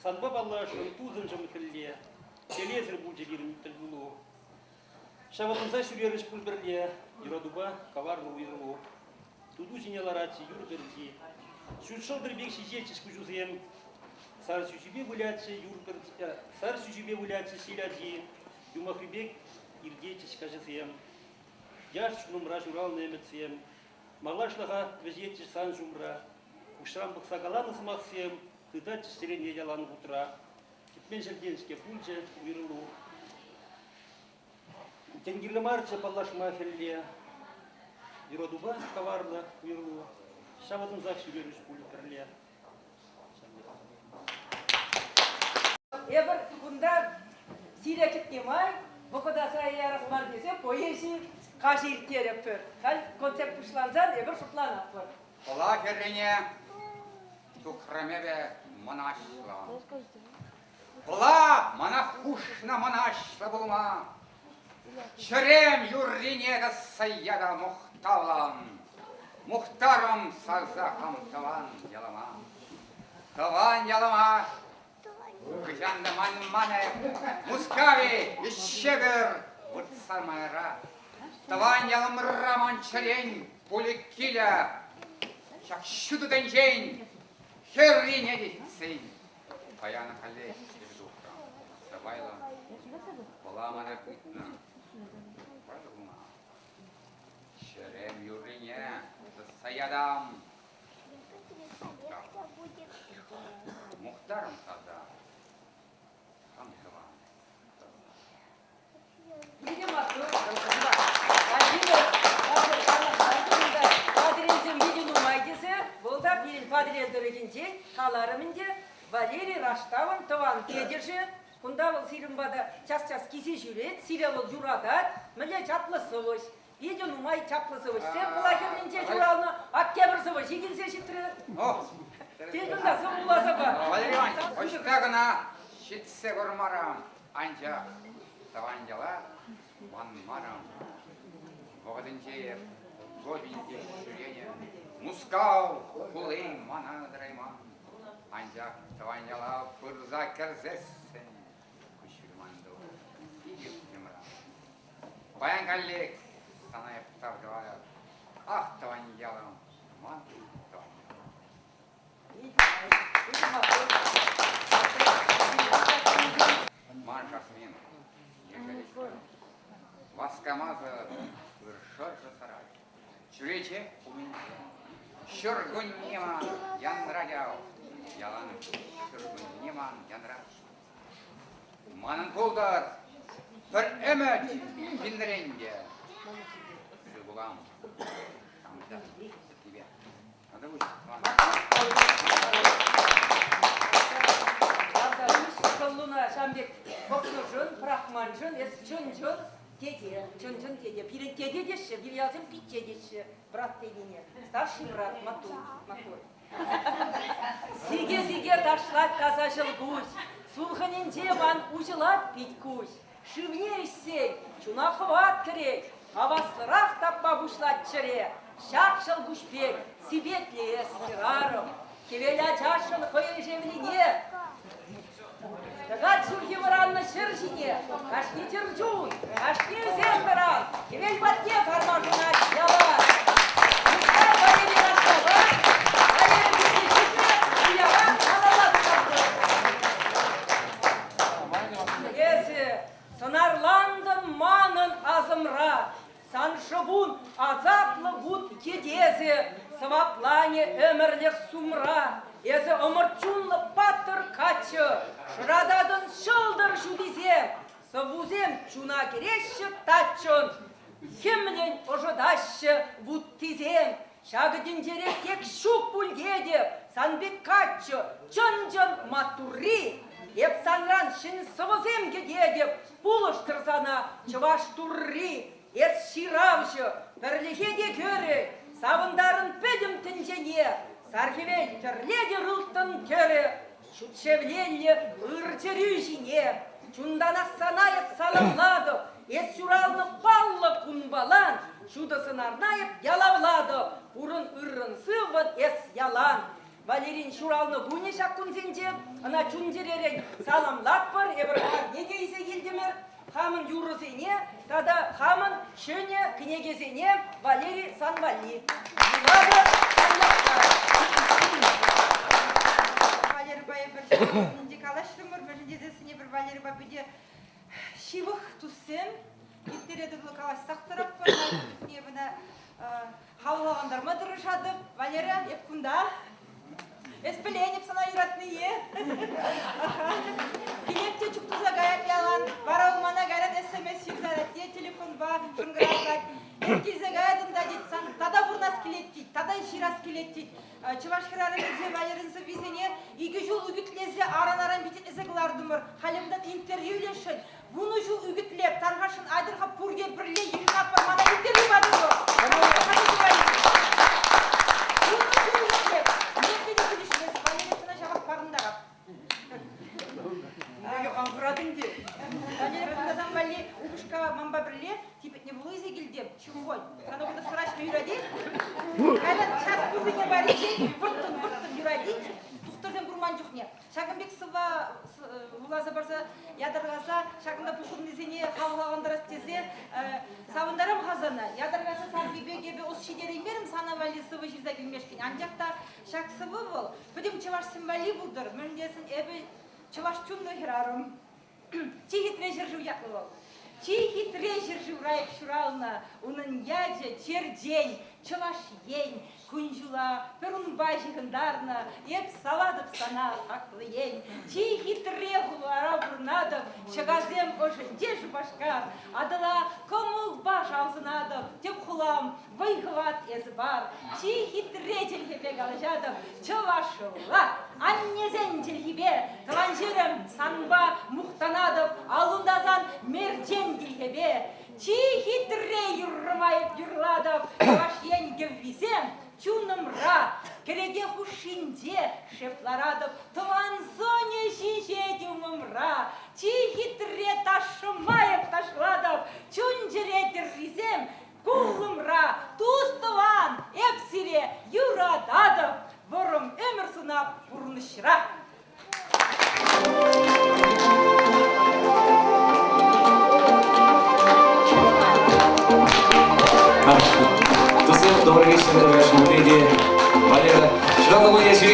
Санба баллашын тузын жымыкылле, телезір бұлжы берін тілгілу. Шаватынса сүреріш бүлбірле, юрадуба каварлы уйрылу. Туду жинеларачы юрбірді. Сүршылдыр бек шижетчіш күжузем. Сар сүжібе вулячы силяди. Юмахрибек ирдетчіш кажызем. Яш нумра журал немецем. Малашлаға везетчіш сан жумра. Ушрам бұқсағаланы смақсем. Тыдатчыш серене ялан ғутра. Тепмен жерденшке пульчы уйрылу. Тенгирлі марча паллашма фелле. Юрадуба каварлы уйрылу. Шаватын зақ сүреріш пульпірле. Ебір күнда сирия кетнемай, бұқыда сайарық бар десе, поэзия қашы елттеріп пір. Қал концепт ұшланзан, ебір шұтлан апыр. Ола керрене тұқрамебе манашла. Ола мана хушна манашла болма. Черем юррине да сайяда мухтавлан. Мухтаром сазахам таван ялама. Таван ялама. Кыжанда мане мускави ищегер вурсамайра. Таван яламра манчарень пуликиля. Шакшуду денжень херрине дитсень. Паяна хале ирдухра. Сабайла. Ола мане путна. Черем юррине да саядам. Мухтаром саза. Видим ату. Падренсем видену майдесе, болда бірін падрендірігінде қаларымынде Валерий Раштаван тыван кедержі, күнда бұл сирімбада час-час кесе жүрет, сирелі жүрадат, мүле чаплысывыш. Видену май чаплысывыш. Сен бұл әкерменде жүралыны аттебірсывыш. Егілсе шеттірі. Тегінда сын бұласа ба. Валерий Иванович, оштағына шетсе көрмарам. Анча таванжала ванмарам. Вғадын жейіп, зобинде жүрені. Мускау кулын мана драйман. Анча таванжала пырза кәрзессен. Күшірманды игіп жымырам. Баян кәллек санайып тавжавады. Ах таванжалам, ман Маршасмен, Васкамаза, Выршоржа сарай. Чурече умен. Шургуннема янрадяу. Ялан шургуннеман янрад. Манын полдар, бір әмәт бинренде. Сылбулам, шамда тебе. Надо выйти. Шамбек боксужун, прахманжун, чунжун, деде, чунжун деде. Бирин деде деші, бир язым питче деші, брат дегене. Старший брат, Матур. Сиге-сиге ташлать тазашыл гусь, сулханенде ван ужылат пить кусь. Шивне ишсей, чуна хват керек, хаваслырах таппа бушлат чыре. Шакшыл гушпек, сибетле эспирарым, кевеля чашыл хойын жевлине. Дагат шурхи варанна шыржине, кашни тирджун, кашни земберан, кевель батке кармажуна ялар. Мухтар Валерий Раштава, Валерий Бесичитне, уяван аналат карды. Есі, сынарландын манын азымра, саншыбун азаплы гуд кедезе, сываплане өмірлік сумра. Есі ымырчунлы паттыр качы, шырададын шылдыр жудизем, сывузем чуна кереші татчын, хемнен ожыдашы вуттизем, шагыдын жерек тек шук пульгедеп, санбек качы, чын-чын матурри, еп санран шын сывызем кедедеп, пулыштырсана чываш турри, ес ширавжы, бірліхеде көрі, савындарын пөдім тінжене, сархивель терледе рылтын көрі, шутшевлелі ырчыры жине, чунданақ санайып саламлады, ес шуралны баллы күнбалан, шудысын арнайып ялавлады, бұрын ырын сывын ес ялан. Валерин Шуралны буйне шаккун сенже, ана чунжеререн саламлап бар, эбір неге исе келдімер, хамын юрысене, тада хамын шөне кнегесене Валерий Санвали. Валерий Бая бір жерінде калаштымыр, бір жезесіне бір Валерий Бабиде шивық туссем, иттереді бұл калаш сақтырап бар, небіні хавлағандар ма дұрышады, Валерия, епкунда? Эспеленеп сана иратные. Билепте чуктуза гаят ялан, вараумана гарат смс юзаратте, телефон ба, шунгыразат. Эскизе гаядында детсан, тада бурнас келеттит, тада ширас келеттит. Чувашкирары беде Валеринсы бизене, игі жол үгітлезе аран-аран битетлезе кылардымыр. Халимдан интервьюлешін, бұны жол үгітлеп, тарғашын айдырға пурге бірле ешнап бар, мана интервью бадыры. Мамба бірле, типет не было изегілдем, чугой. Тана бұда сұрашын үйради. Кайдан час күрдіңе бәрі жейді, вұрттын үйради. Тұқтырден бұрман жүхне. Шағынбек сыва улаза барса, ядырғаса, шағында бұқырын дезене, қауғағандарас дезе, савындарам қазана. Ядырғаса сарбебе осы шедерен берім, сана вали сывы жирза келмешкен. Анжақта шақ сывы бол. Бұдым чываш сымвали бұлдыр. Мөріндесін әбі чываш чунды хирарым. Чихитре жыржу яқлы бол. Чихи трежер журайып шурална, унын яджа чердень, чылаш ень, күнжула, перун бажығындарна, еп саладып сана ақлы ень. Чихи трегу арабурнадып, шагазем ожынде жубашкар, адыла комул баш аузынадып, теп хулам, вайғыват езі бар. Чихи трежел хепе галажадып, чылашыла, аннезен телхибе, транжерем санба мухтанадып, алундазан мерден дилхебе. Чихи тре юрмайып юрладып, ваш еңге визем, чунымра, кереге хушинде шепларадып, туан зоне жижедюмымра. Чихи тре ташымайып ташладып, чунжере дірризем, кулымра, тустыван, эпсире юрададып, бұрым өмір сынап бұрнышыра. Друзья, добрый вечер, дорогие смотрите. Валера, что мы есть?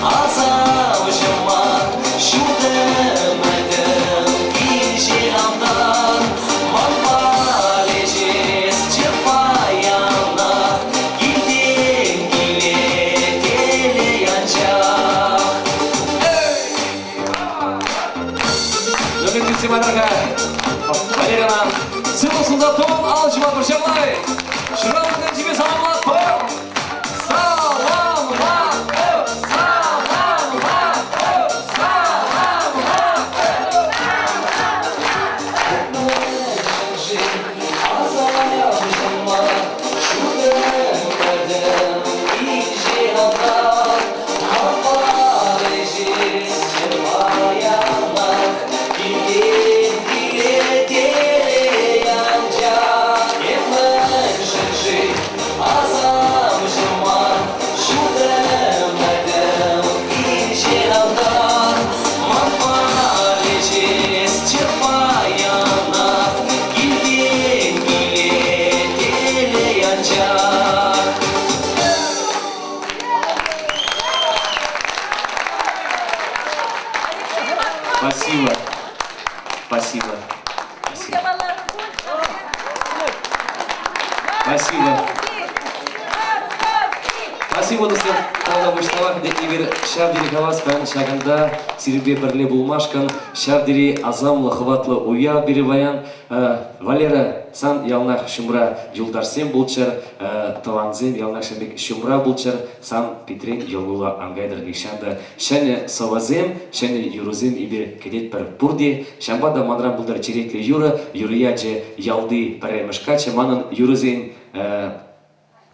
Asa Анда тон алчыма бір жамлай. Шыраудың жібе саламат тон. Спасибо. Спасибо. Спасибо. Спасибо, достар. Тағы бұштава декевер шавдері хаваспан шағында сирбе бірле булмашкан шавдері азамлы хватлы уя береваян Валера сан ялнах шумра юлдарсен булчар таванзем ялнах шамбек шумра булчар сан Петрен йолгула ангайдыр бекшанда шәне савазем шәне юрузем ибер кедет бір пурди шамбада манрам булдар черекле юрия же ялды паремешкача манын юрузен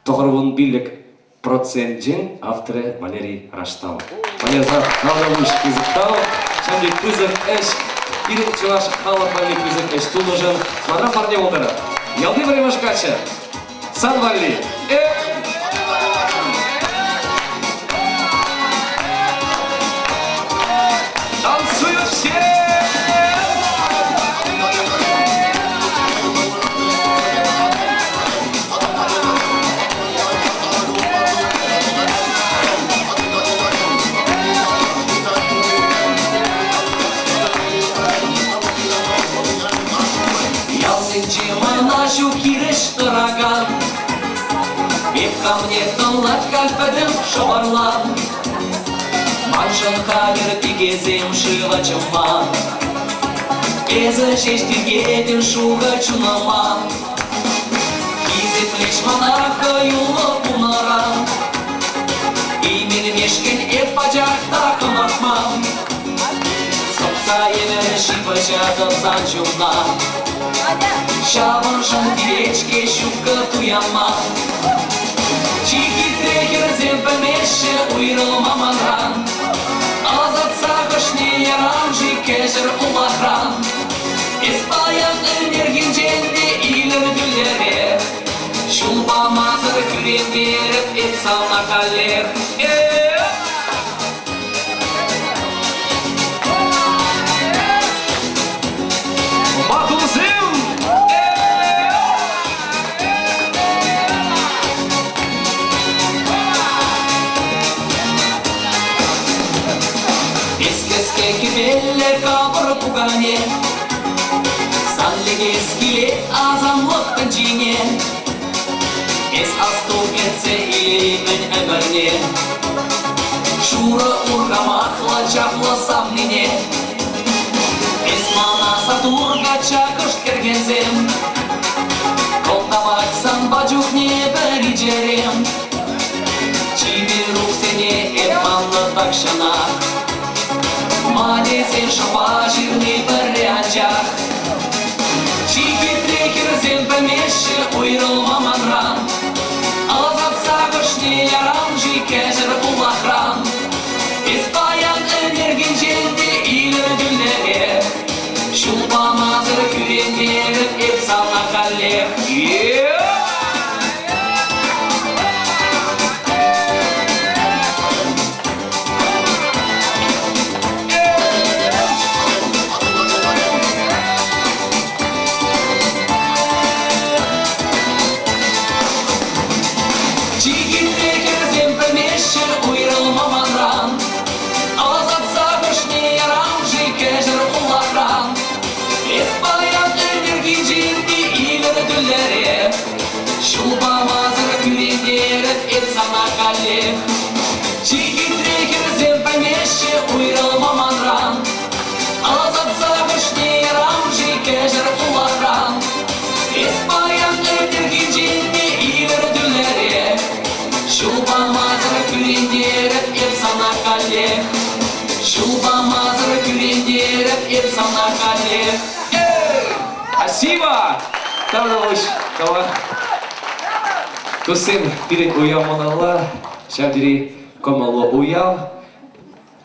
тоғырвун биллик процентин авторы Валерий Раштау. Валерий Раштауович Кызыктау, Шамбек Кызык эш, ирин чылаш халық Валерий Кызык эш тулыжын, мана парне олдары. Ялды Паремешкача, сан Валерий. Танцуют все! Ко мне талат кальпедем шабарлан Маншан хагер тигезем шивачаман Эза шештигедем шуга чунаман Кизет лишь монаха юла пунаран Имен мешкен эппачак такамахман Скопца емер шипачаков санчумна Шабаршан тиречке шубка туяман Чихи трехер земпемеше уйрал маманран Азат сагашни ярамжи кешер улахран Испаян энерген женде илер гүллере Шулба мазыр күрен беріп этсална калер Пугане, санлеге скиле азамлық пенчине, эс астукетсе илеймен әмірне, шуры ургамақла чақлы самнине, эс мана сатурга чақышт кергензем, колтаматсан бачухне бәрі жерем, чиби рухсене эпманлы такшанақ, Малезен шапа жирный барянчах Чихи трехер земпемеше уйрал маманран Азат сагышне ярамжи кежер улахран Испаян энерген женде илер гүллеге Шулба мазыр күрен беріп эпсална каллех Чихи трехер земпемеше уйрал маманран Азат сагышне ярамжи кежер улахран Спасибо! Тавдалыш, тава. Тусен перед уямонала, шабдери комало уял,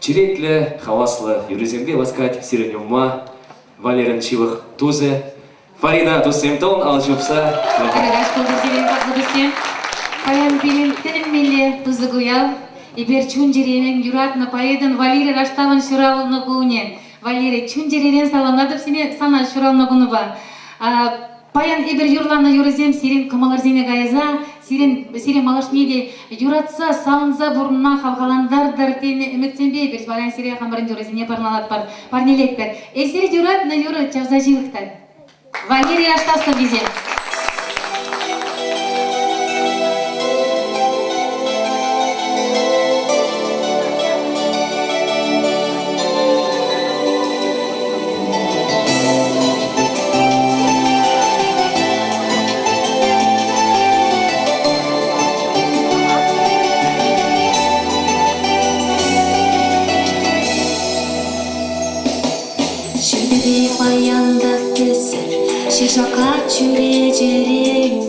черетле, хаваслы, юриземге васкать сиренюма, Валерин Чивых тузе, Фарида тусемтон, алчупса. Арагаш колдырдерен каплыдысем. Паян билен тіріммелі тузы гуял. Ибер чунжеренен юратны паедын Валерий Раштаван шуравылны гуынен. Валерий чунжеренен саламладып сене сана шуравны гуны ба. Паян ибер юрланы юрызем сирен кымалар зене гайза, сирен малашнеде юратса, салынса бурна халгаландардар тені үмітсенбе ибер баран сирен хамбарын юрызене парналат бар. Парнелектер. Эсер юрат на юры чавза живықтар. Валерий Раштавсын бізен. Шишака чүре жерем,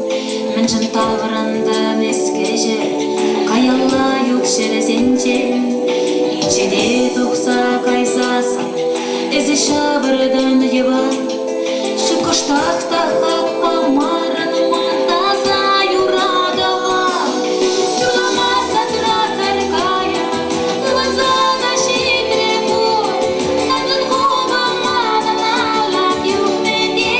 мінжін тавырында меске жер, қаялла юкшер зенжем, ичеде тұқса қайсасын, езі шабырдан ебай, шықыштақта хақпа марын мантаза юрадава, юрламаса тұрасар қая, ұванзада шетре бой, сандын ғоба мадын алап юмеде.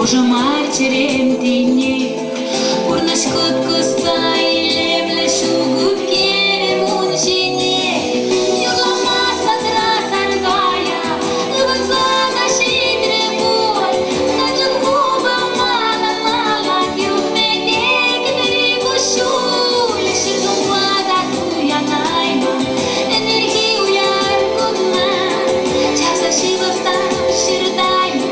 Ужамар черем тине, урнаш кыста илемле шугуп керем уншине, юламаса трасар гая, ыванзада шитре бой, саджан хуба мана малак юмедек дыригу шуль, шизум вада туя найма, энергию яркуна, часа шивахта ширдайма,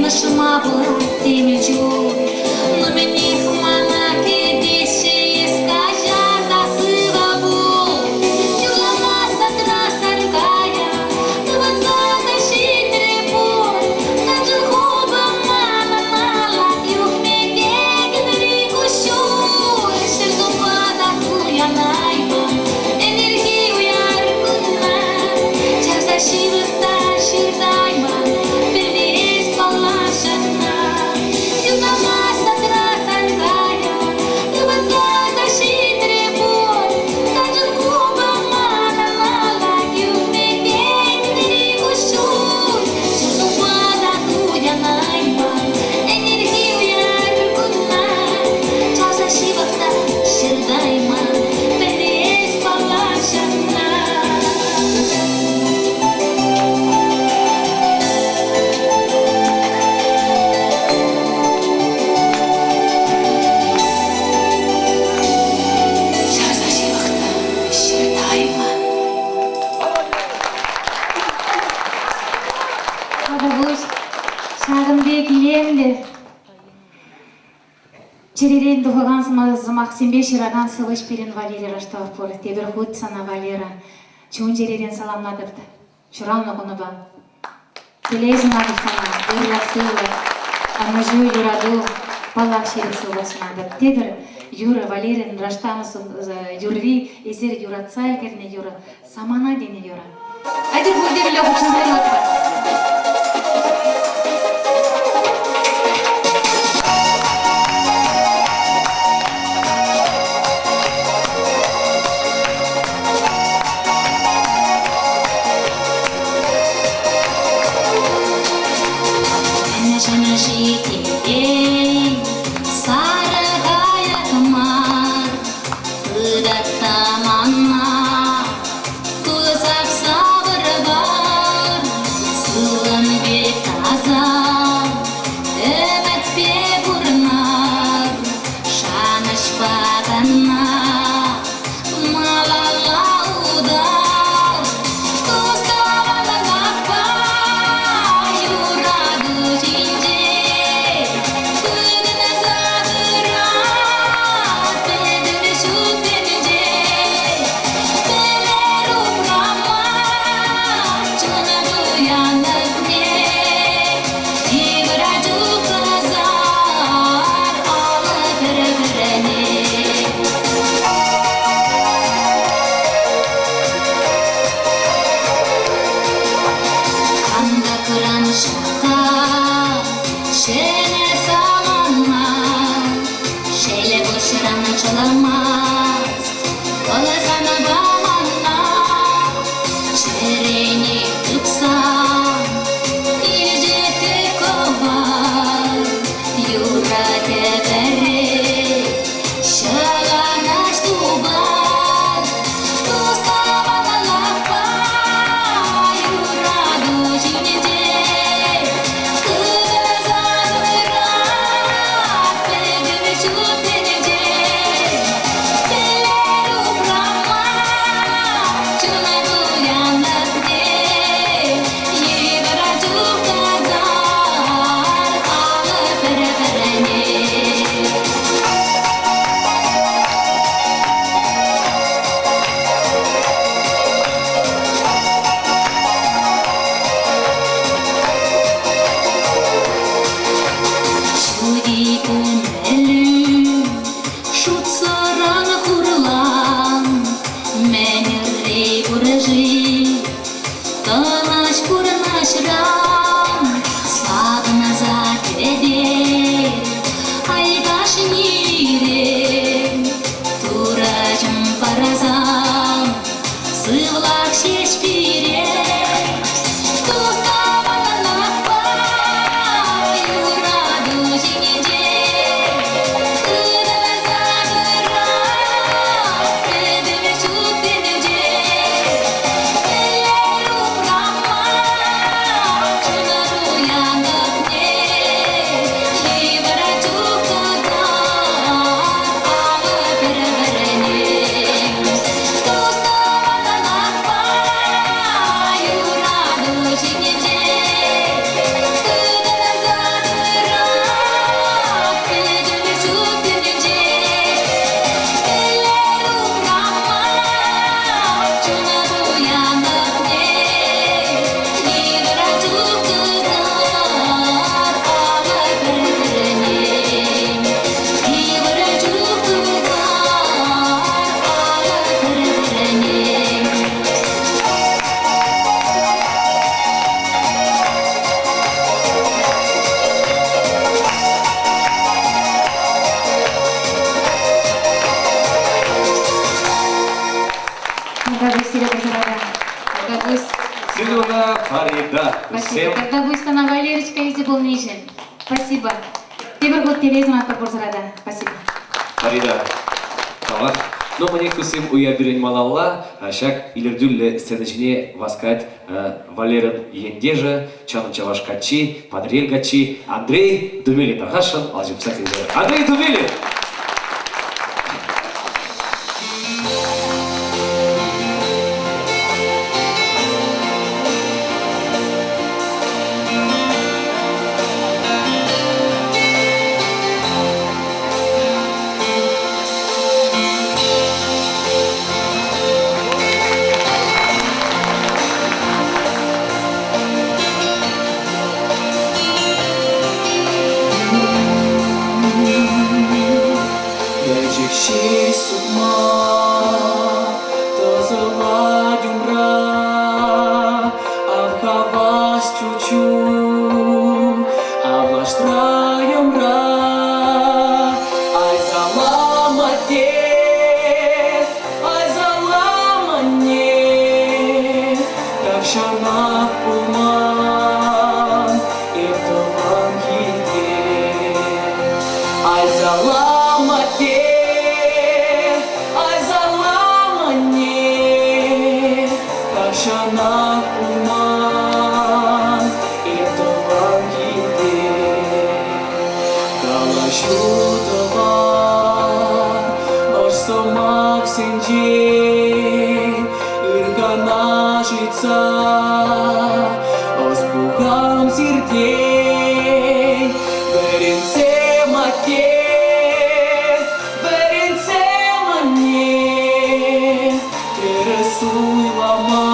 Шума была теми чуй, но меня хмана кедище искажа та сыва бул. Юрламаса трасар гая, тыванзада шитре бой, саджан хуба мана малак юхмедек дыригу шуй, шерзум вада туя найма, энергию яркуна, чавза шивахта ширдайма. Черерен духаган Максимбе шираган сылыш перен Валерий Раштав пор, тебер худ сана Валера. Чун черерен саламладырды. Шуравны гунуба. Телезин адыр сана, ырла сылы, амажу юраду, палак шерек сылбасынадыр. Тебер Юра Валерин раштамысын юрви эсер юра цаль керне юра самана дене юра. Айдыр бүлдерлі оқушын зайлатпа. Спасибо. Тогда будет она Валерочка, если был Нижин. Спасибо. Темір год телезін аттар борсырады. Спасибо. Фарида. Tamam. Но мне кусим уя бирен малалла, шак илердюлле сценочне васкать Валерин Ендежа, Чану Чавашкачи, Падрель Гачи, Андрей Думели Тархашин, Андрей Думели! вас чуть-чуть, а ваш траем ай заламате, ай заламане, как шанах пулман, и то вам гиде, ай заламате. Шана куман, это вам гиде. Калашутова, ошсомак сенже, ыргана жица, оспухам сирдей, веренсе мате, веренсе мане, тересуй лама.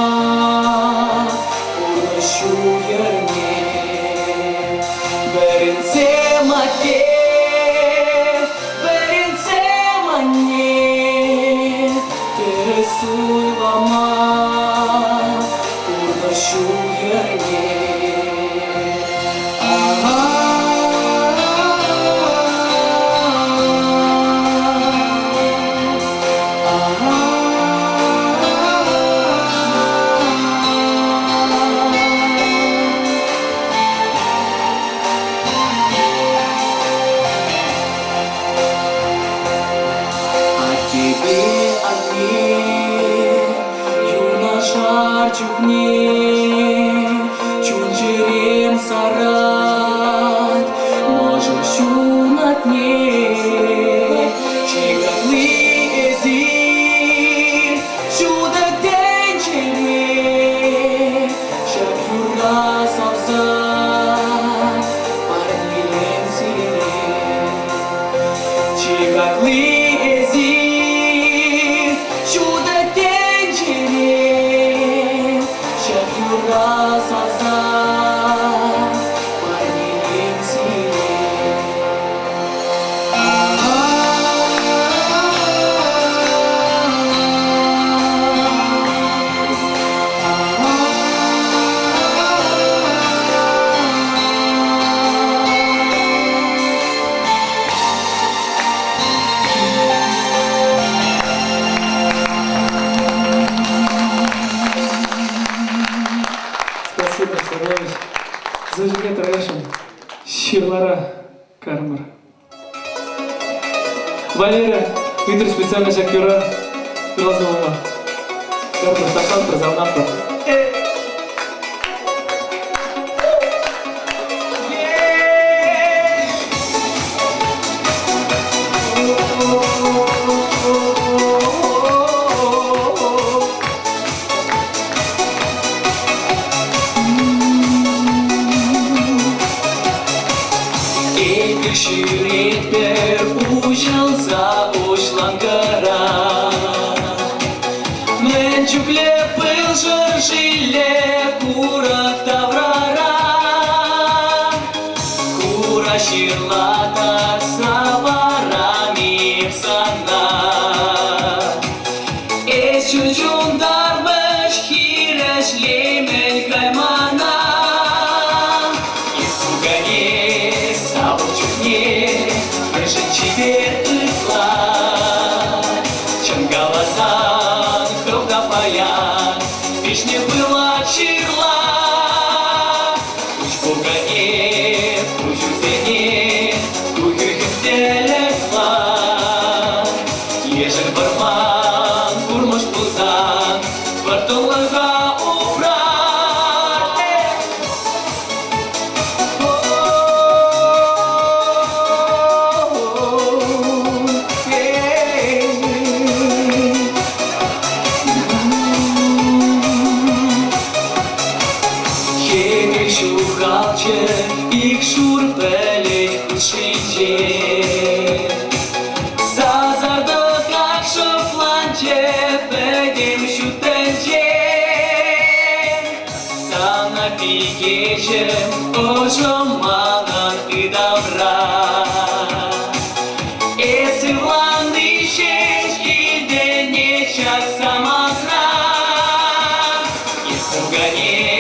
Чунжерем сарат, можешь шунат не, чигатли эзир, чудо тенчере, шаг юрга савза, парнилен сире, чигатли эзир, чудо тенчере. Спасибо, Сарлович. Зажигет Рашин. Ширлара Кармар. Валерия, Витер специально Шакюра. Глазового. Кармар Тахан, Прозалнапа. Şüretler uçalsa uçlankara Men çükle pılşır şille kurak tavrara Kura şirlata savarami sana Eşucun darmış hireşlemen kaymana Испугане чем голосан, кровно паян, песня была чирла. Пусть пугане, пусть узене, кухюхим телетла. Ежель барман, курмаш пузан, квартолага убрать. İlk şurbeli kuşince Zazarda kakşı plance Bedim şu tence Sana bir gecem O zamanın idavra Esivlandı şeşkilde Ne çak samakra Испугане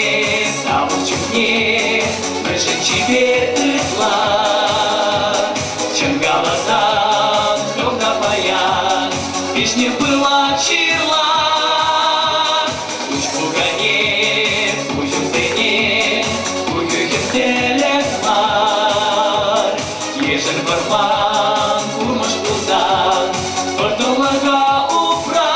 чухне, прыжин чибер ытла. Чем голоса хромно паян, песни была чирла. Уж пугане, уж узыне, уюхим телехмар. Ежель барман, курмаш пузан, портолага упра.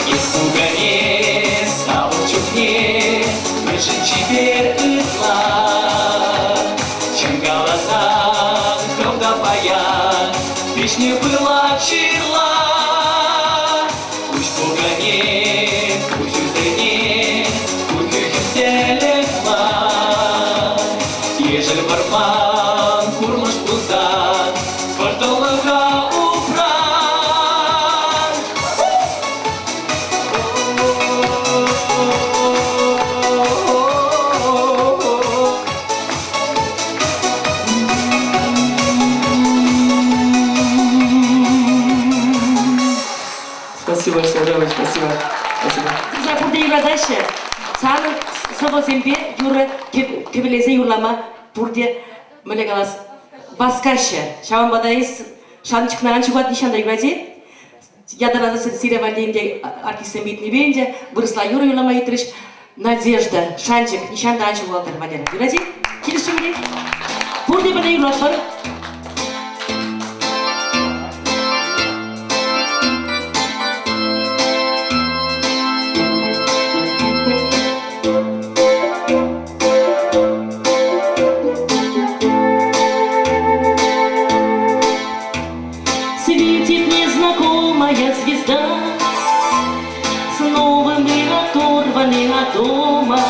Испугане, стало чухне, прыжин чибер ытла. Чем голоса хромно паян, песни была чирла. Пусть пугане, пусть узыне, уюхим телехмар. Ежель барман, курмаш пузан, портолага упра. Спасибо, Александр, спасибо. Спасибо. Siz burada yuradaşı. Sağlık soba sempe yurra kebelese yurlama burada melegalas baskaşı. Şavan badayız. Şan çıknaran çıkvat nişanda yuracı. Ядраза сиревалинде артистен битни бенде выросла юра юлама yitriş Надежда Шанчик нишанда анчы болатыр Валера. Юради келишимде. Burada bana yurlatır. Светит незнакомая звезда, снова мы оторваны от дома,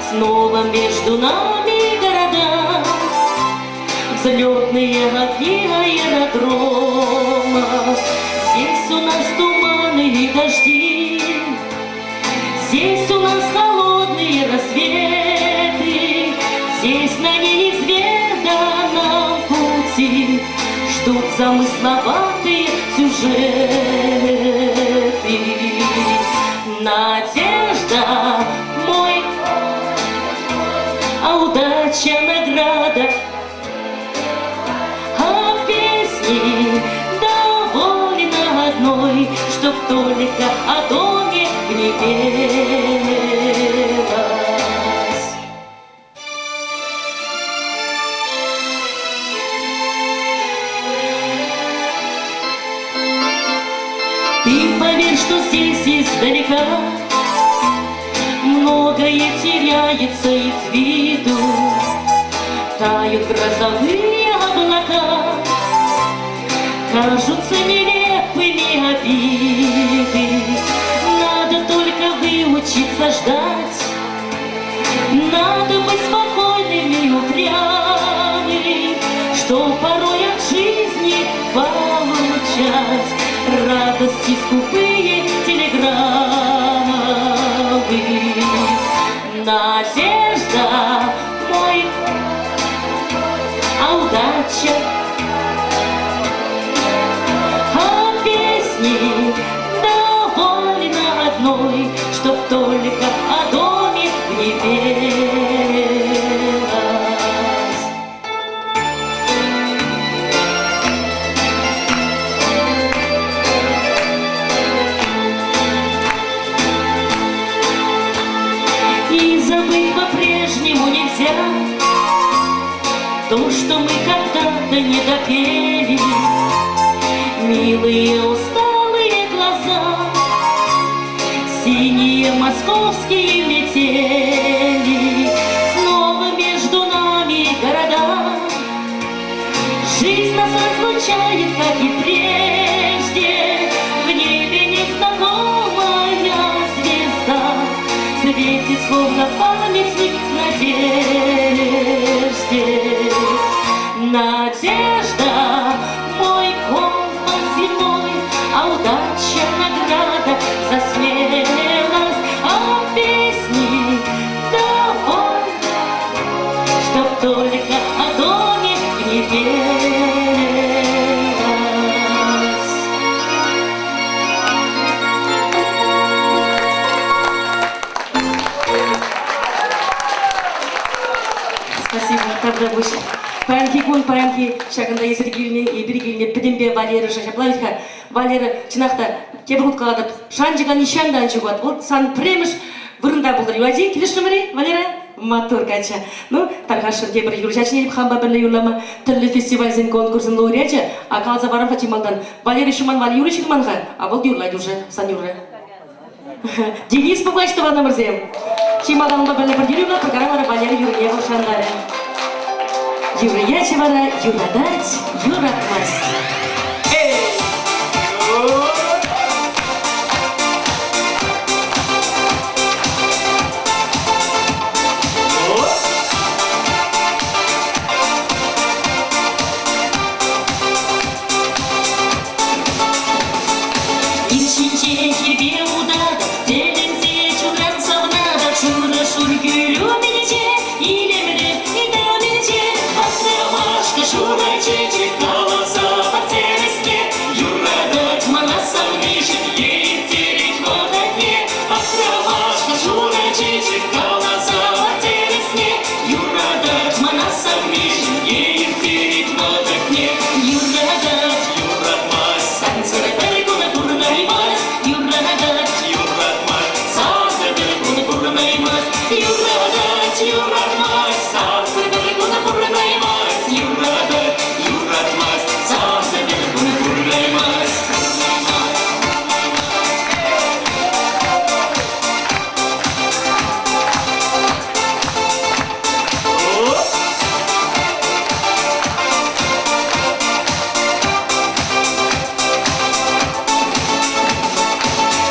снова между нами города, взлетные огни аэродрома. Здесь у нас туманы и дожди, здесь у нас холодные рассветы, здесь на неизведанном пути ждут замысловатые сюжеты. Надежда мой, а удача награда, а песни довольно одной, чтоб только о доме не пелось. Ты поверь, что здесь издалека многое теряется из виду, тают грозовые облака, кажутся нелепыми обиды. Надо только выучиться ждать, надо быть спокойным и упрямым, что порой от жизни получать радости скупые телеграммы. Надежда мой, а удача, а песни довольно одной, чтоб только о доме не пелось. И забыть по-прежнему нельзя то, что мы когда-то не допели. Милые усталые глаза, синие московские метели, снова между нами города. Жизнь нас разлучает, как и прежде, удача, награда за смелость, а песни домой, чтоб только о доме не пелось. Спасибо, правда, больше. Паранки кун, паранки шагында есіргіліне, ебіргіліне, підімбе Валера Шашаплавитха. Валера чынақта кебіргут қаладып, шанжыға нишандан чугуат. Вот сан премеш вырында болдыр. Юади, келеш нөмірі, Валера? Матур кача. Ну, тархашын кебір юрчачын еліп хамба бірлі юрлама, түрлі фестивальзен конкурсын лауреатча, а қалза барам Фатималдан. Валера Шуман Вали Юрий Шикманға, а бол юрлайды уже, сан юры. Денис Пугачтова номерзем. Чимаданға бірлі бір юрюна, программара Валера Юрия Волшандары. Юрячевара, юрадать, юратмасть. Иршинче тебе удада, делимзе чуран савнада, шура шургюлю менече, илемре, ида менече, Астромашка шура чечек, голоса по тересне, юрадать манаса вмешен, ей терить в огне. Астромашка шура чечек, голоса по тересне, юрадать манаса вмешен, ей терить в огне. Юрадать, юратмас, сансара перекуна пурнаймас, юрадать, юратмас, сансара перекуна пурнаймас, юрадать, юратмас, сансара перекуна пурнаймас, юрадать, юратмас, сансара перекуна пурнаймас.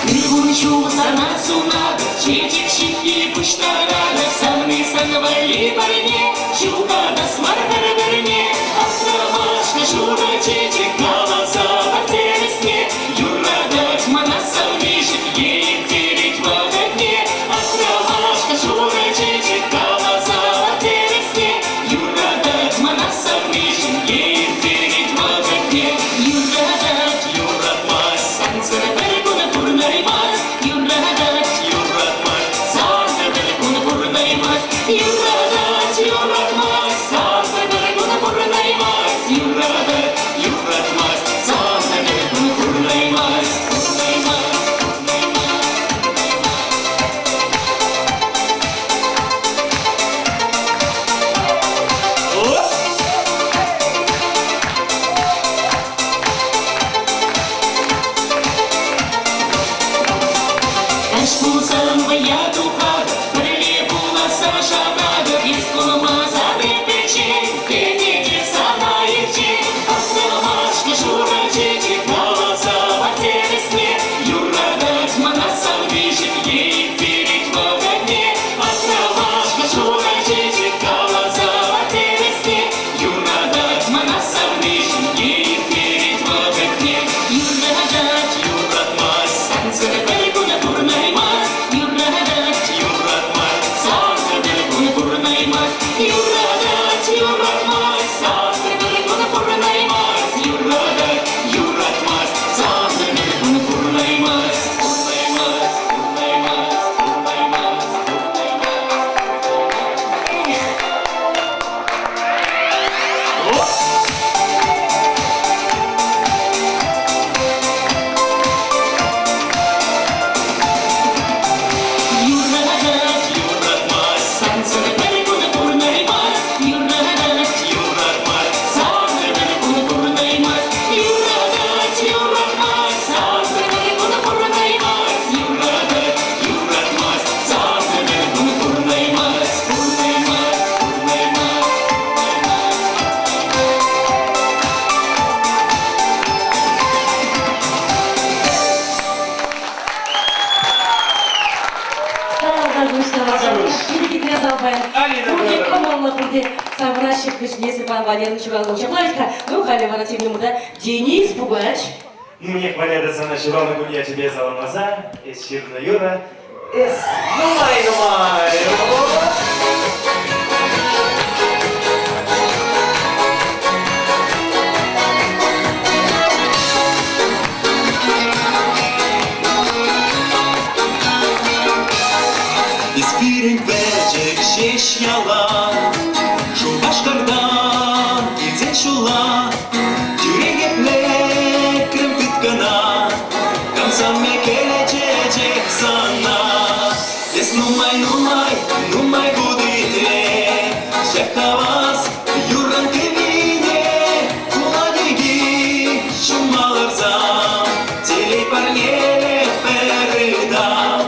Григорьеву санацу надо, чечек щипки пуштарада, самны сангвали парне, щука да смаркара верне, Астромашка шура чечек, голоса по тересне, юрадать манаса вмешен, ей терить в огне. Астромашка шура чечек, голоса по тересне, юрадать манаса вмешен, ей терить в огне. Юрадать, юратмас, сансара перекуна пурнаймас, юрадать, юратмас, сансара перекуна пурнаймас, юрадать, юратмас, сансара перекуна пурнаймас, юрадать, юратмас, сансара перекуна пурнаймас, пурнаймас. Каш булсам вая тухада, бірле буласа шабада, ес қолымаза бепече, кетеке сана екче. Астромашка шура чечек, голоса по тересне, юрадать манаса вмешен, ей терить в огне. Астромашка шура чечек, голоса по тересне, юрадать манаса вмешен, ей терить в огне. Юрадать, юратмас, сансара перекуна пурнаймас, юрадать, юратмас, сансара перекуна пурнаймас, юрадать, юратмас, сансара перекуна пурнаймас, юрадать, юратмас, сансара перекуна пурнаймас, пурнаймас, пурнаймас, пурнаймас, юрадать, юратмас, сансара перекуна пурнаймас, юрадать, юратмас, сансара перекуна пурнаймас, юрадать, юратмас, сансара перекуна пурнаймас, юрадать, юратмас, сансара перекуна пурнаймас, пурнаймас, пурнаймас. Будет команда, будет совращик, Несипан Валерьевич Иванович Аплавитха, ну, Халя Варативному, да, Денис Пугач, Мне Валера заночевал на гуне, тебе заломаза, из Черна Юра, из Нумай. İspirin verecek şeş yala Şu başkardan gidecek şula Yüreğimle kırım kıtkana Kamsam gelecek sana Es numay buditle Şefkavas yuran kevine Kuladigi şumalarza Tele parnele peredam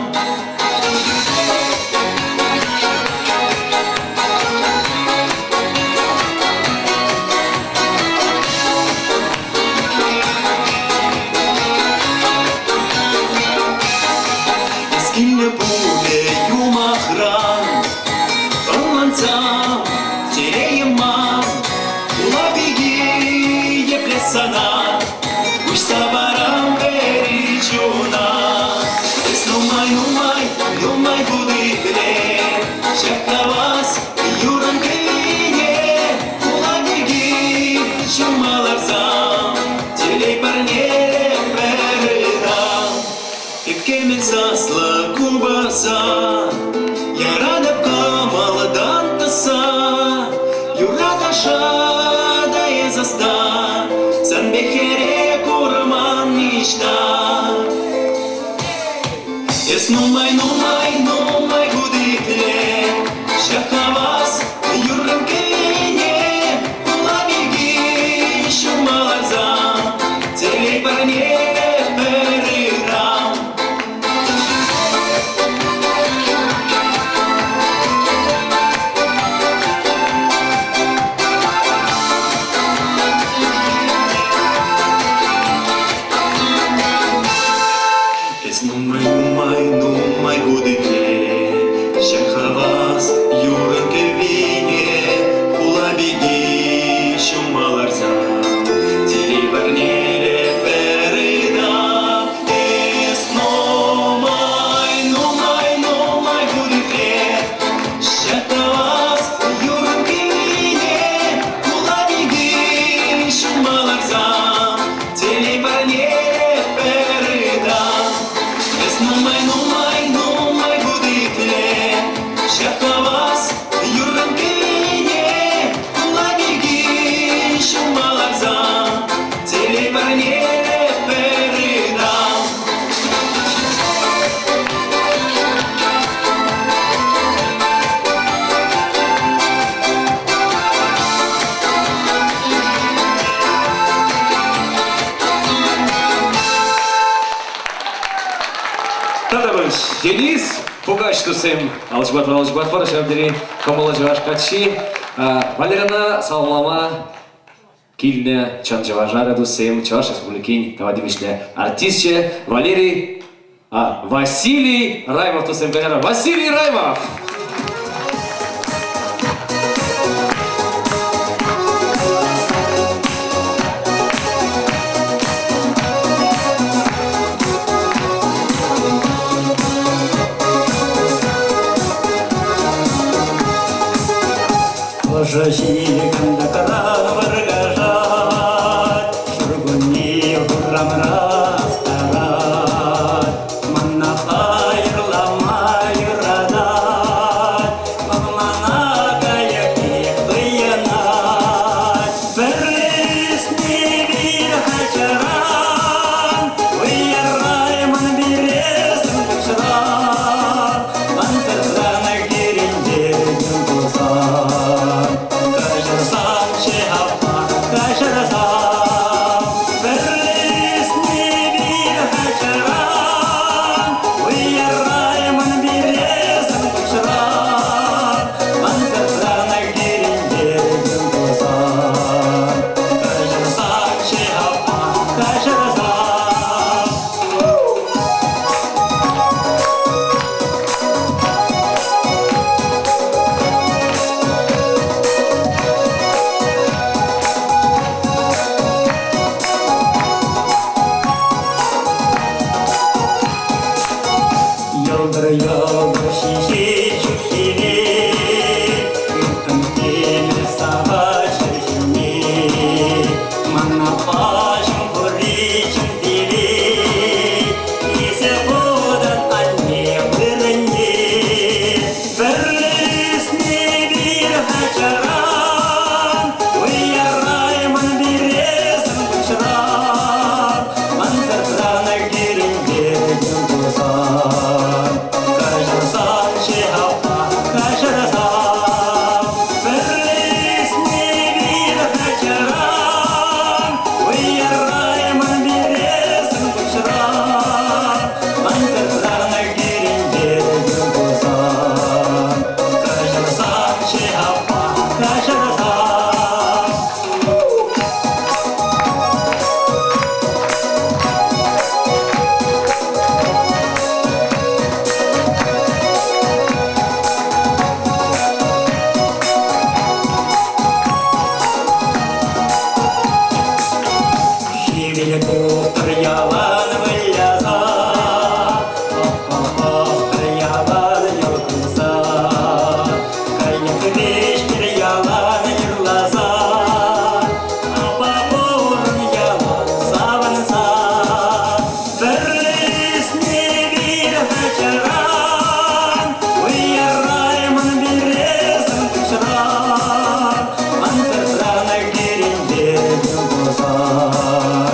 Eskimle bude yumahran Olmansam tereyim mam Ula bigi yeple sana Uş sabaram veri çuna Es numay buditle Şefkavas yuran kıyne Ula bigi şumalarsam Tele parnele peredam Ipkemin sasla kubasa Yaranıp kamalıdan tasa Yuradaşa da yazasta Sen bekere kurman nişta Es numay buditle Şakavas yurran kıyne Kula bilgi şumalarza Tele parnele peredam Es numay buditle Şakavas yuran kevine Kula bilgi şumalarza Tele parnele peredam Es numay buditle Şakavas yuran kevine Kula bilgi şumalarza Tele parnele peredam Es numay buditle Şakavas yuran kevine Kula bilgi şumalarza Tele parnele peredam Тадабыш, Денис, Пугач тусем, алжбат бар, шабдери, комала жавашкачи, Валерина салмама, кильне, чанжаважара тусем, Чуваш республикин, тавадимишле, артистче, Василий Раймов тусем, конечно, Василий Раймов! Жили кандакара варгажат, шургуни хурамрас тарат, манна хайрлама юрадат, мамана каяки быянат, бересни бир хачаран, уйрайман биресн бушран, бантардан гиринде гүлбузан. Yoldur yoldur şişi çüftini Yurtun demir savaşır şimdi Mana başım kuricim dili Ise budan anne kırınca Verlisni bir haçaran Uyarayman bir resim uçuran Manzarana girince gün bozan Kaşırsan şehapta kaşırsan Verlisni bir haçaran Uyarayman bir resim uçuran Manzarana girince gün bozan Kaşırsan şehapta kaşırsan Şivili kuhtur yalan vıllaza Kuhtur yalan yoksa Kayık beştir yalan yırlaza Apa burun yalan savunsa Verlisni bir haçaran Uyarayman bir resim uçuran Manzarana girince gün bozan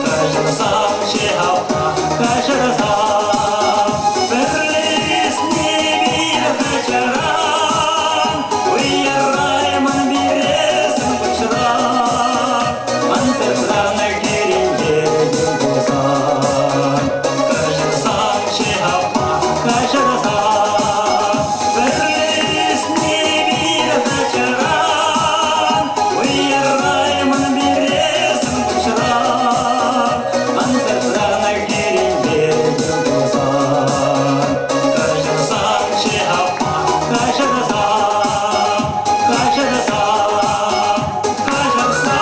Kaşırsan şehapta kaşırsan Verlisni bir haçaran Uyarayman bir resim uçuran Manzarana girince gün bozan Kaşırsan şehapta kaşırsan Verlisni bir haçaran Uyarayman bir resim uçuran Manzarana girince gün bozan Kaşırsan şehapta kaşırsan Kaşırsan Kaşırsan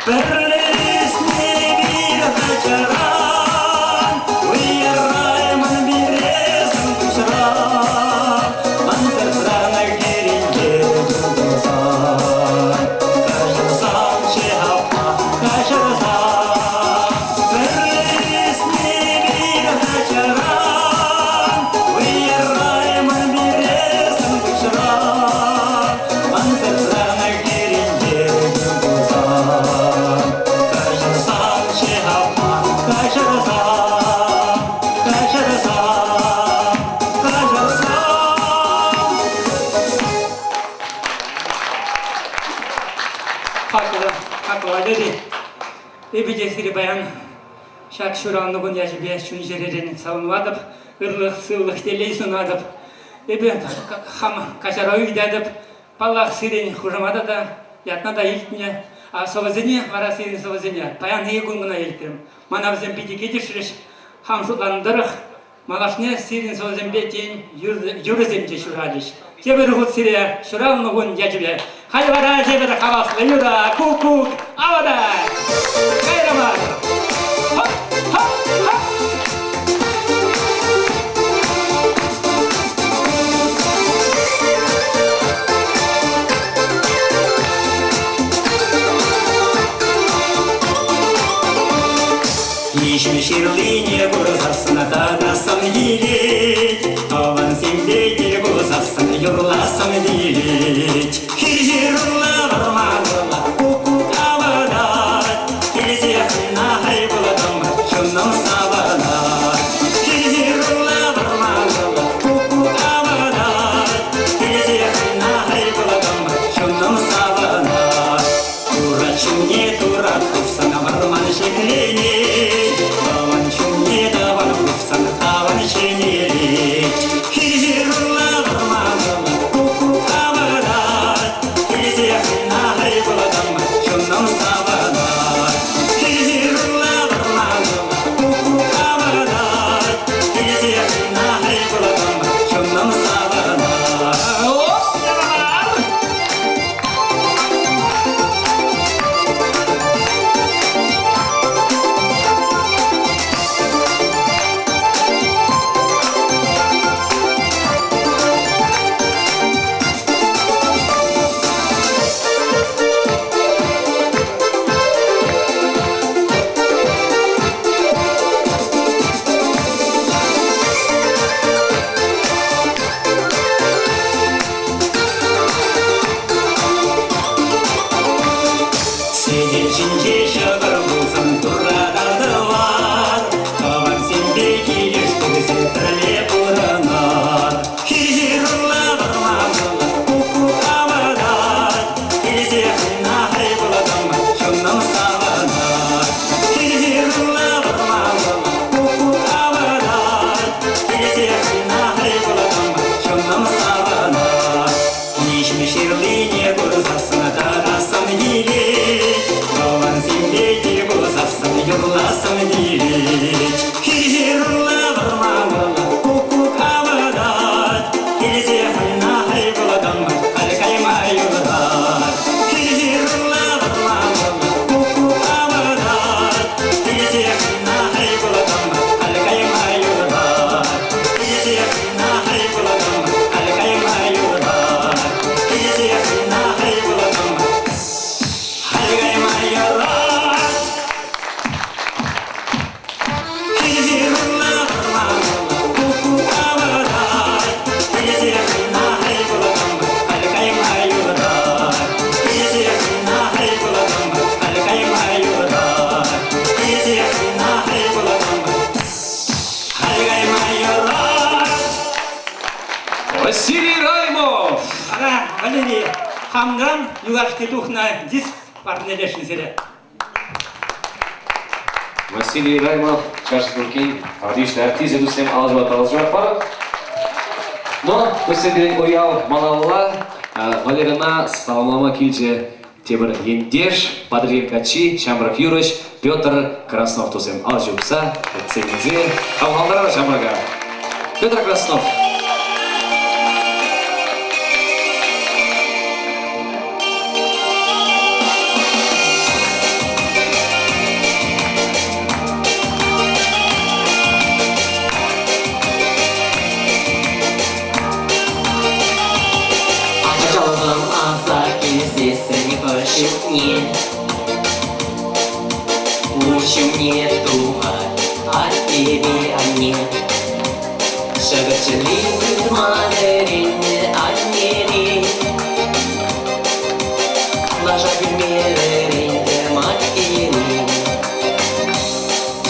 Verlisni bir haçaran Uyarayman bir resim uçuran Manzarana girince gün bozan Kaşırsan şehapta kaşırsan Verlisni bir haçaran Uyarayman bir resim uçuran Manzarana girince gün bozan Kaşırsan şehapta kaşırsan Kaşırsan Kaşırsan Haklı dedi. Ebecesiri bayan şak şuranlıgın yaşıbıya şunjererin savunuvadıp, ırlıq, sığlıq deley sunadıp, ebe ham kaşara üydedip, pallaq sirin hujamada da, yatna da iltine, a совозене, вара сирин совозене, паян егунгuna iltirim. Manavzen piti ketişiriş, ham şutlandırıq, malашне сирин совозембе тен юрыземче şuraliş. Жебір ғұт сире шұралмығын яжібе. Хайвара жебір қабаслы юра, кук-кук, авада! Қайрамар! Хоп, хоп, хоп! Ишме ширлине бұрзарсына тағасам елет, Аван сенбеге бұрзарсына юрласам делет. Хиржер урла бармағырла, ку-ку авадат, Келесе қына хай бұладым, шынным сабадат. Хиржер урла бармағырла, ку-ку авадат, Келесе қына хай бұладым, шынным сабадат. Тура чүне тура тұпсана барман шеклене, Таван чүне таван тұпсана таван шенелет. Хиржер урла бармағырла, ку-ку авадат, Geçince şakır bulsam turradardı var. Kavan sende geliştirse tırle buranar. Hirulla varmağına kuku avalar. Elise fına hay buladam şundan sağlanar. Hirulla varmağına kuku avalar. Elise fına hay buladam şundan sağlanar. Nişmişirliğine kursasına darasam hilik. Kavan sende kursasın yurlasam hilik. Hirulla varmağına kuku avalar. Elise fına hay buladam kalkayma yurlar. Hirulla varmağına kuku avalar. Elise fına hay buladam kalkayma yurlar. Elise fına hay buladam kalkayma yurlar. Elise fına hay buladam kalkayma yurlar. Hirulla varmağına kuku avalar. Elise fına hay buladam kalkayma yurlar. Elise fına hay buladam kalkayma yurlar. Elise fına hay buladam kalkayma yurlar. Василий Раймов! Ара, Валерий, хамган югашты тухна диск партнерлешін селе. Василий Раймов, Чашскуркин, отличный артист, иду всем алжба. Но, после уял Малалла, Валерина Салмама Кильче, Тебр Ендеш, Падрин Качи, Шамрак Юрыч, Петр Краснов тусем алжубса, Ценизе, Хамхалдара Шамрага. Петр Краснов. Жалобам азаки сестры пошив мне. Учи мне думать о тебе, о ней. Шагачали в мадерине, о ней. Ложа гюмереринде матери.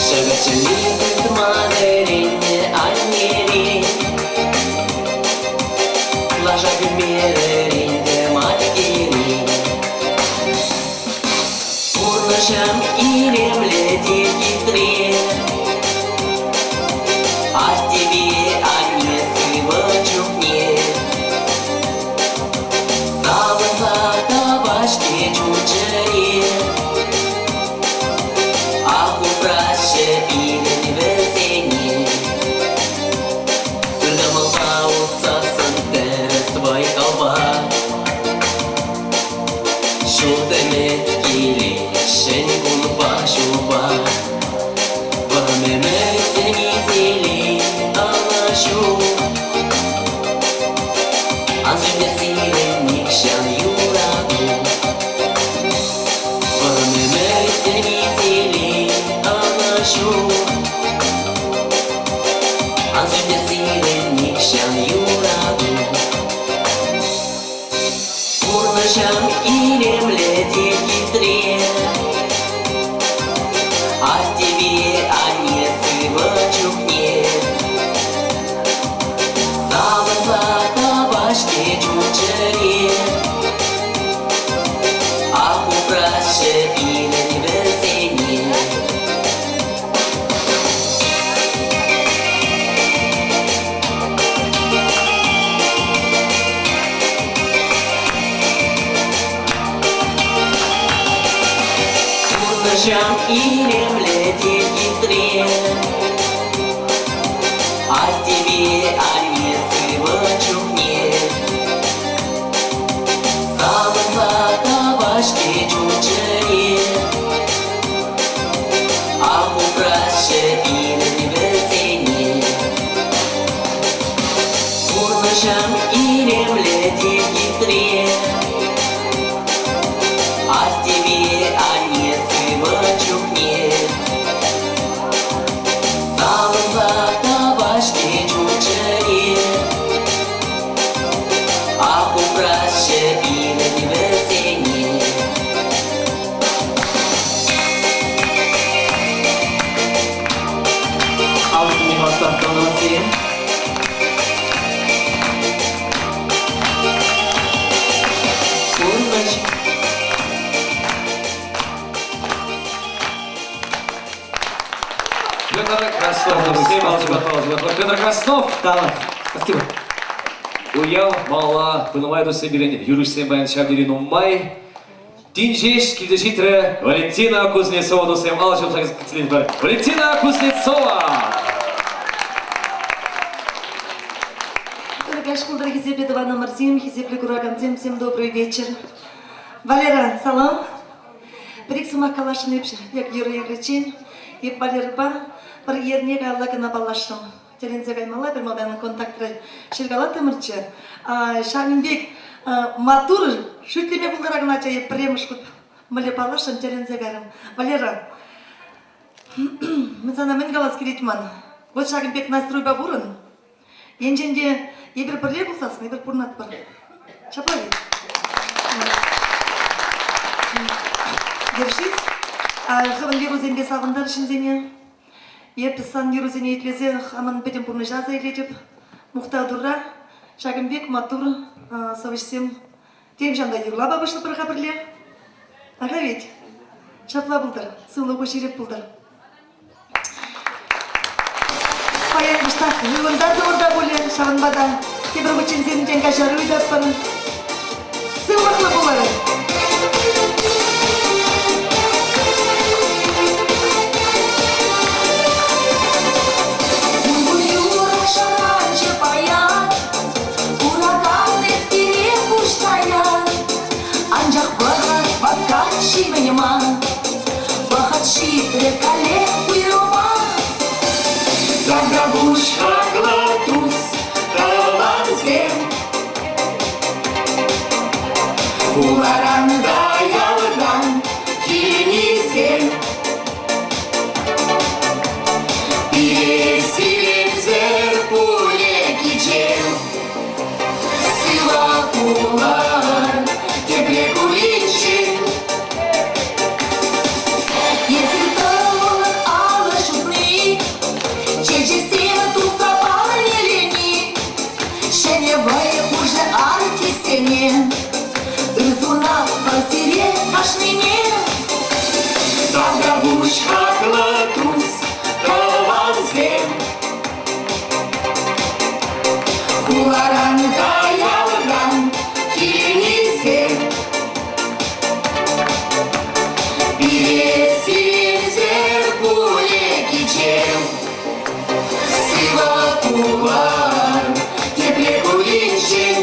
Шагачали в мадерине, о ней. Ложа гюмереринде матери. Урнашам иремле хитре. А тебе, а не сывачу мне. Саваса табашки чучаре. А купраше пилен весенне. Тырдамал пауца сантер свой колба. Шутемет кили шенкун пашуба. Вамеме сенители алашу. Анзюмер силен никшан юраду. Вамеме сенители алашу. Анзюмер силен никшан юраду. Урнашам иремле хитре. А тебе, а не сывачу мне. Саваса табашки чучаре. А купраше пилен весенне. Урнашам иремле хитре. А тебе, а не сывачу мне. Саваса табашки чучаре. А купраше пилен весенне. Урнашам иремле хитре. А тебе, а не сывачу мне. Саваса табашки чучаре. А купраше пилен весенне. Петр Краснов. Всем алжибат. Петр Краснов. Да, спасибо. Уял, мала, пынывай досы берен, юришсен баян шабдерин уммай. Тинжеш, килдешитре, Валентина Кузнецова досым алжым сагыз бар. Валентина Кузнецова! Дорогая школа, Хизепле Давана Марзим, Хизепле Кураганцем, всем добрый вечер. Валера, салам. Приксума калашын өпші, як юры егречен, еп Валерба, бір ерне ғаллағына балашым. Терензе гаймала, бір маданың контактры шергала тымырчы. Шаминбек, матур, шүтлеме бұлдарағына чайып премыш күп. Мөлі балашым, терензе ғарым. Валера, мен сана мен ғалас керетман. Вот Шаминбек настройба бұрын. Енженде ебір бірле болсасын, ебір бұрнат бар. Шапай. Держись. Хаван вирузенде сағындар ішіндене. Епісан вирузене етлезе хаман бәден бұрны жаза елетіп. Мұқтадырра, Шагымбек, Матур, савышсем. Тем жанда юрла бабышлы бірға бірле. Аға вет. Шапла бұлдар, сылы көшереп бұлдар. Паян бұштақ, жылындар да орда болен, шағынбада. Кебір бұчын зенінден қажары өйдап барын. Сылықлы болары. Рекале уйрома, Заграбушка глотус, таланзем, Уларанда ялдан, кинизем, Пересилезер пуле кичем, Сила кулар, тебе куличем, Ызуна басире ашныне Заграбушка глотус, таланзем, Куларанда ялдан, кинизем, Пересилезер пуле кичем, Сила кулар, тебе куличем,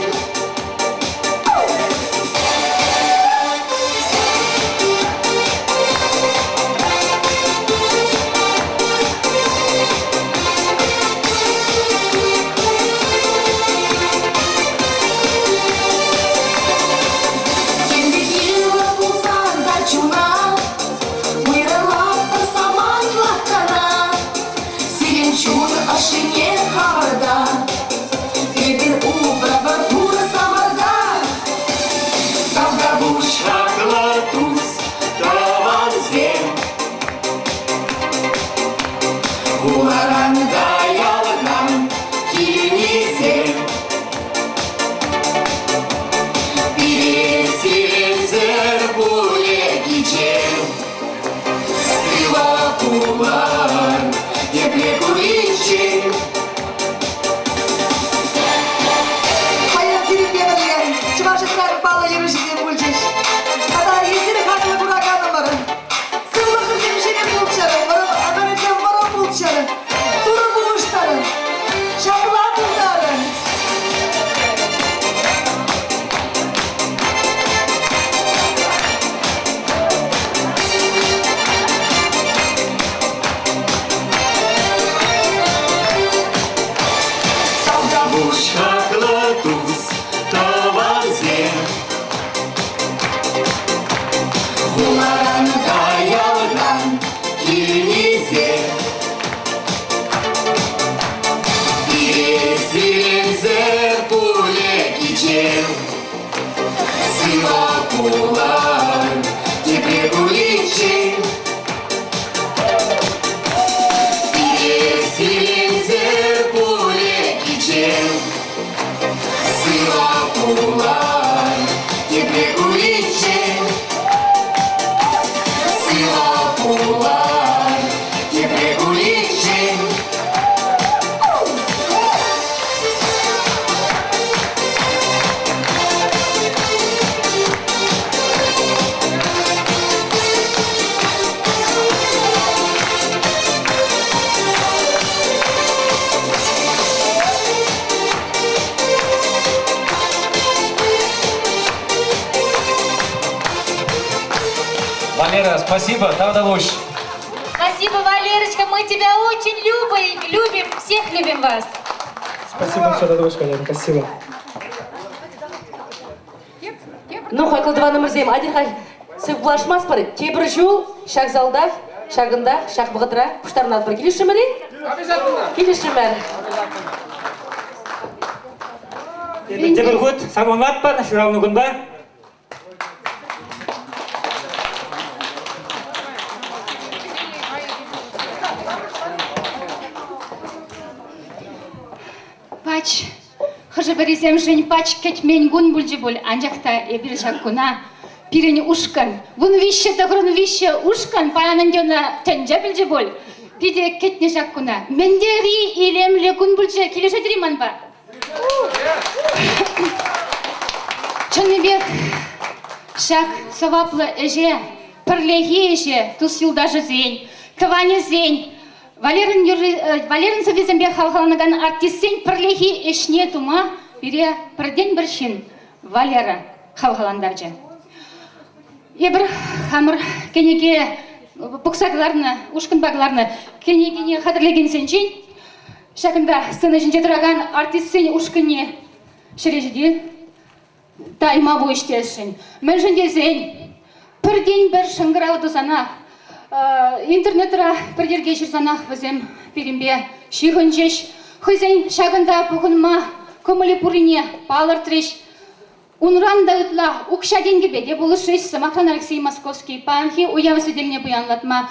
Ашыне хаварда, Эбір убрава тура самарда. Заграбушка глотус, таланзем, Куларанда ялдан, кинизем, Пересилезер пуле кичем, Сила кулар, тебе куличем. Hayat senin bebeğin, çamaşırlar bağlı yürüyüşünü bulacak. Hatta yüzünü kanlı bırakanım varım. Sığlık hemşire buluşarım, adaretten varan buluşarım. Duru buluşlarım, şapılar buldarım. Заграбушка глотус, таланзем, Куларанда ялдан, кинизем, Пересилезер пуле кичем, Сила кулар, тебе куличем, Пересилезер пуле кичем, Сила кулар, тебе куличем, Сила кулар, тебе куличем. Валера, спасибо, там удовольствие. Спасибо, Валерочка, мы тебя очень любим, всех любим вас. Спасибо, все, Дадуш, Валера, спасибо. Ну, Хайкылдыван Өмірзем, Адилхай, сен бұлашмас бір, кейбір жол, шақ залда, шағында, шақ бұғытыра, құштарын алып бір. Келеші мәрі? Келеші мәрі. Тебір ғыт, самонат бар, шырауны күн ба? Пач, хыжы бересем жын пач кетмен гун бульджи буль, анжакта эбир шаккуна, пирени ушкан, вун вище тагрун вище ушкан, паянын жона тенже бульджи буль, пиде кетне шаккуна, мендери илемле гун бульджи, келеше дириман ба? Чыныбек, шак саваплы эже, пірлеге эже, тус юлдажы зень, каване зень, Валерин Совезембе халқаланаган артистен пірлеги ешне тума бире бірден біршін Валера халқаландаржы. Ебір хамыр кенеге бұқсағыларыны, ұшқынбағыларыны кенегене қадырлеген сенчен, шақында сцена жінже тұраған артистен ұшқыне шережеде тайма бұл іштесін. Мен жіндезен бірден бір шыңғырау дұзанақ, интернетра бір жерге жүрсанақ візем перембе шиғын жеш, хызен шағында бұғынма көмілі бұрыне балыр треш, унранда ұтла ұқша денгебеде бұлышыз Самахан Алексей Московский панхи уявысы демне бұянлатма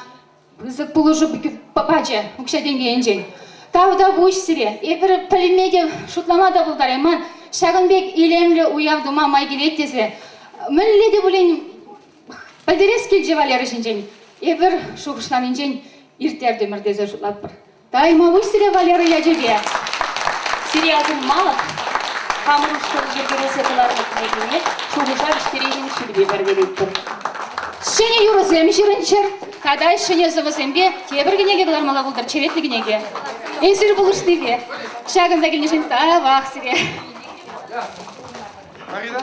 бұлыжы папачы ұқша денге енжен. Тауда бұш сіре, ебір пілімеде шутламада бұлдареман, шағынбек илемлі уявдыма майгелеттесі. Мүнледі бұлен білдерес келже Валері жінжен. Ебір шуғышланын жен иртерді мірдезі жұтлап бір. Дайма бұш сіре Валері яжеге. Сириязын малық, қамыр ұшқын жергересі бұларғы күнегіне шуғышар іштерейін шүлбе бәргелейіп бір. Шене юрызем жирінчір, қадай шене зывызембе тебір генеге қылармала бұлдар черетлі генеге. Энсір бұлыштыбе, шағында келнешін тавақ сіре. Марина?